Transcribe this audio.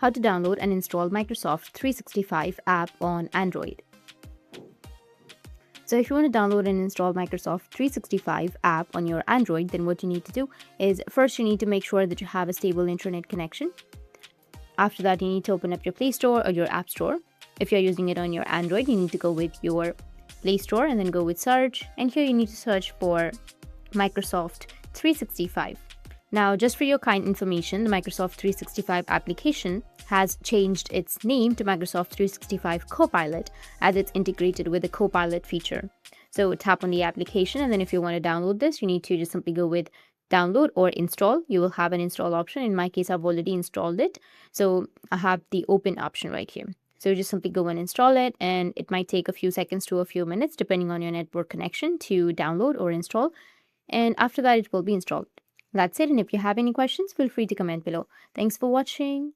how to download and install Microsoft 365 app on Android. So if you want to download and install Microsoft 365 app on your Android, then what you need to do is first you need to make sure that you have a stable internet connection. After that, you need to open up your Play Store or your App Store. If you're using it on your Android, you need to go with your Play Store and then go with search. And here you need to search for Microsoft 365. Now, just for your kind information, the Microsoft 365 application has changed its name to Microsoft 365 Copilot as it's integrated with the Copilot feature. So tap on the application, and then if you want to download this, you need to just simply go with download or install. You will have an install option. In my case, I've already installed it. So I have the open option right here. So just simply go and install it, and it might take a few seconds to a few minutes depending on your network connection to download or install. And after that, it will be installed. That's it. And if you have any questions, feel free to comment below. Thanks for watching.